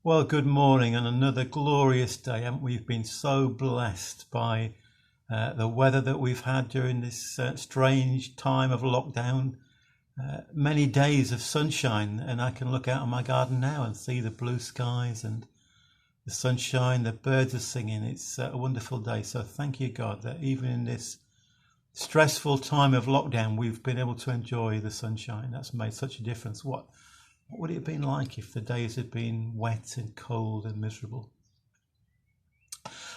Well, good morning and another glorious day. Haven't we been so blessed by the weather that we've had during this strange time of lockdown? Many days of sunshine, and I can look out on my garden now and see the blue skies and the sunshine, the birds are singing. It's a wonderful day. So thank you, God, that even in this stressful time of lockdown, we've been able to enjoy the sunshine. That's made such a difference. What would it have been like if the days had been wet and cold and miserable?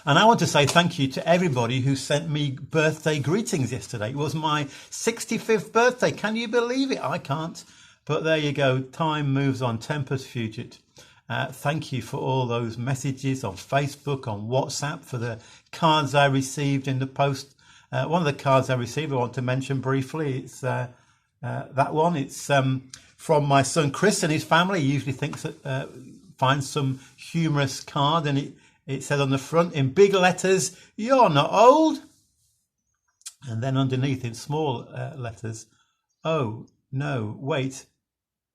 And I want to say thank you to everybody who sent me birthday greetings yesterday. It was my 65th birthday. Can you believe it? I can't. But there you go. Time moves on. Tempus fugit. Thank you for all those messages on Facebook, on WhatsApp, for the cards I received in the post. One of the cards I received, I want to mention briefly. It's that one. It's from my son Chris and his family. He usually finds some humorous card, and it said on the front in big letters, "You're not old," and then underneath in small letters, "Oh no, wait,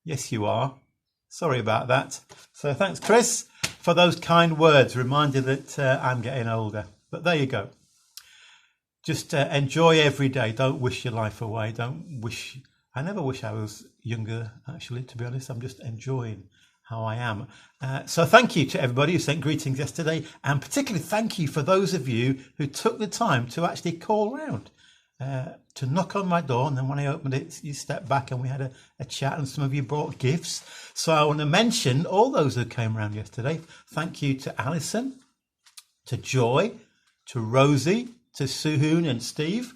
yes you are. Sorry about that." So thanks, Chris, for those kind words. Reminder that I'm getting older. But there you go. Just enjoy every day. Don't wish your life away. I never wish I was younger, actually, to be honest. I'm just enjoying how I am. So thank you to everybody who sent greetings yesterday, and particularly thank you for those of you who took the time to actually call round, to knock on my door, and then when I opened it, you stepped back and we had a chat, and some of you brought gifts. So I want to mention all those who came round yesterday. Thank you to Alison, to Joy, to Rosie, to Suhoon and Steve,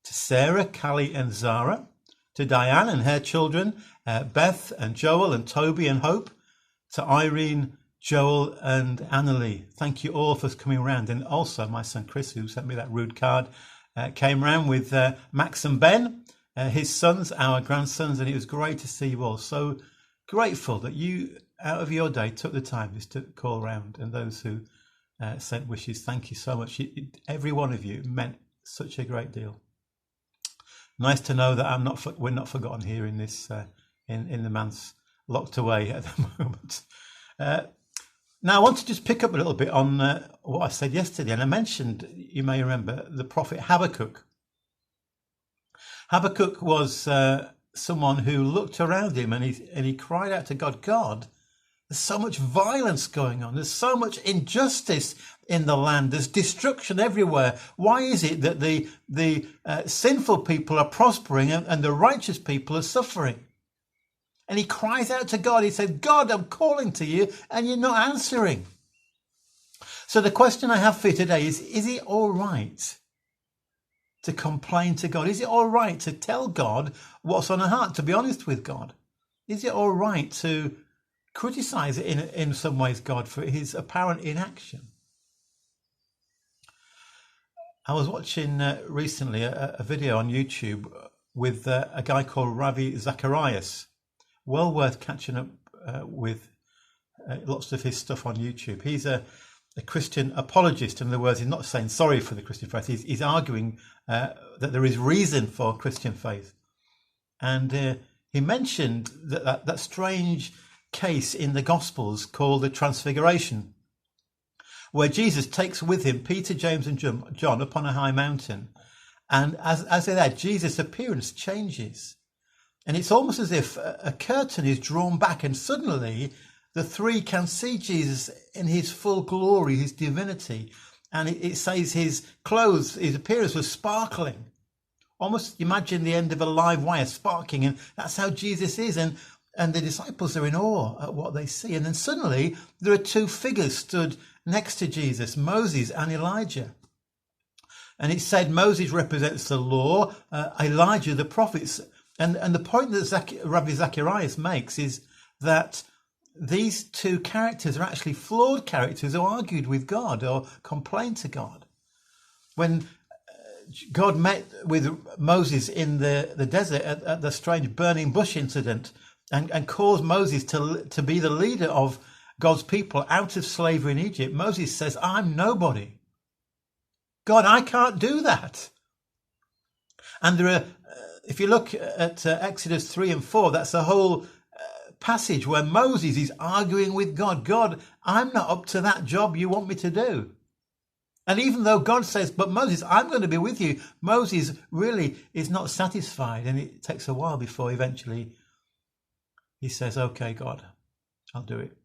to Sarah, Callie and Zara, to Diane and her children, Beth and Joel and Toby and Hope, to Irene, Joel and Annalie. Thank you all for coming round. And also my son Chris, who sent me that rude card, came round with Max and Ben, his sons, our grandsons, and it was great to see you all. So grateful that you, out of your day, took the time just to call round. And those who sent wishes, thank you so much. Every one of you meant such a great deal. Nice to know that we're not forgotten here in this in the manse locked away at the moment. Now I want to just pick up a little bit on what I said yesterday, and I mentioned, you may remember, the prophet Habakkuk. Habakkuk was someone who looked around him and he cried out to God, "God, there's so much violence going on. There's so much injustice in the land. There's destruction everywhere. Why is it that the sinful people are prospering and the righteous people are suffering?" And he cries out to God. He said, "God, I'm calling to you and you're not answering." So the question I have for you today is it all right to complain to God? Is it all right to tell God what's on our heart, to be honest with God? Is it all right to criticize it in some ways God for his apparent inaction? I was watching recently a video on YouTube with a guy called Ravi Zacharias. Well worth catching up with lots of his stuff on YouTube. He's a Christian apologist. In other words, he's not saying sorry for the Christian faith. He's arguing that there is reason for Christian faith. And he mentioned that strange case in the Gospels called the Transfiguration, where Jesus takes with him Peter, James and John up on a high mountain. And as they're there, Jesus' appearance changes. And it's almost as if a curtain is drawn back and suddenly the three can see Jesus in his full glory, his divinity. And it says his clothes, his appearance was sparkling. Almost imagine the end of a live wire sparking, and that's how Jesus is. And the disciples are in awe at what they see. And then suddenly there are two figures stood next to Jesus, Moses and Elijah. And it said Moses represents the law, Elijah the prophets. And the point that Rabbi Zacharias makes is that these two characters are actually flawed characters who argued with God or complained to God. When God met with Moses in the desert at the strange burning bush incident and caused Moses to be the leader of God's people out of slavery in Egypt, Moses says, "I'm nobody. God, I can't do that." And there are, if you look at Exodus 3 and 4, that's a whole passage where Moses is arguing with God. God, I'm not up to that job you want me to do. And even though God says, but Moses, I'm going to be with you, Moses really is not satisfied. And it takes a while before eventually he says, okay, God, I'll do it.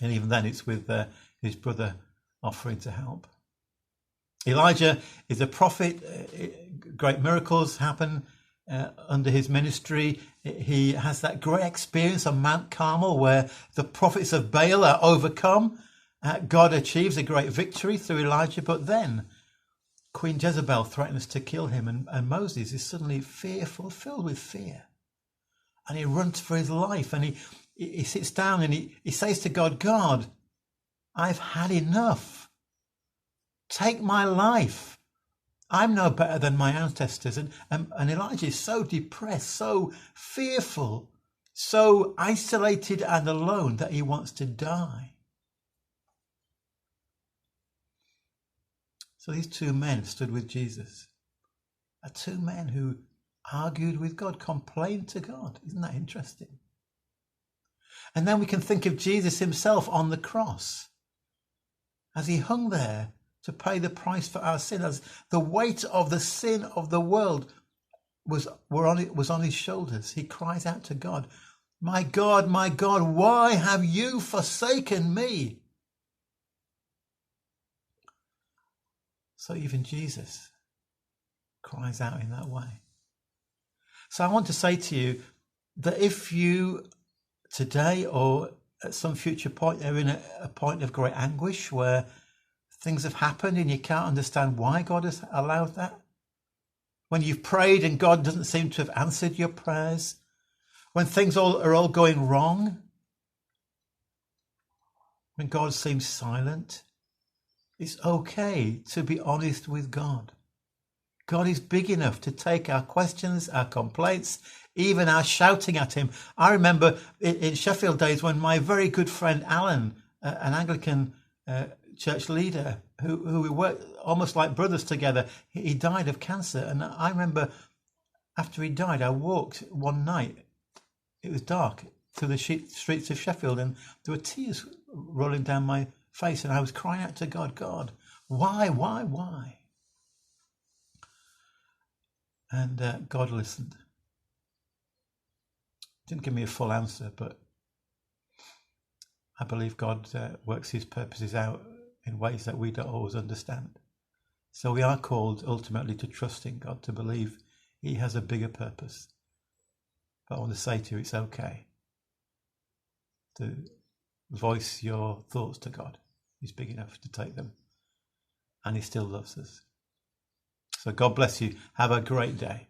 And even then it's with his brother offering to help. Elijah is a prophet. Great miracles happen under his ministry. He has that great experience on Mount Carmel where the prophets of Baal are overcome. God achieves a great victory through Elijah, but then Queen Jezebel threatens to kill him, and Moses is suddenly fearful, filled with fear. And he runs for his life, and he sits down and he says to God, God, I've had enough. Take my life. I'm no better than my ancestors. And Elijah is so depressed, so fearful, so isolated and alone that he wants to die. So these two men stood with Jesus. Two men who argued with God, complained to God. Isn't that interesting? And then we can think of Jesus himself on the cross as he hung there to pay the price for our sin, as the weight of the sin of the world was on his shoulders. He cries out to God, my God, why have you forsaken me? So even Jesus cries out in that way. So I want to say to you that if you today or at some future point are in a point of great anguish where things have happened and you can't understand why God has allowed that, when you've prayed and God doesn't seem to have answered your prayers, when things are all going wrong, when God seems silent, it's okay to be honest with God. God is big enough to take our questions, our complaints, even our shouting at him. I remember in Sheffield days when my very good friend Alan, an Anglican church leader who we worked almost like brothers together, he died of cancer. And I remember after he died, I walked one night, it was dark, through the streets of Sheffield, and there were tears rolling down my face, and I was crying out to God, God, why? And God listened. Didn't give me a full answer, but I believe God works his purposes out in ways that we don't always understand. So we are called ultimately to trust in God, to believe he has a bigger purpose. But I want to say to you, it's okay to voice your thoughts to God. He's big enough to take them, and he still loves us. So God bless you. Have a great day.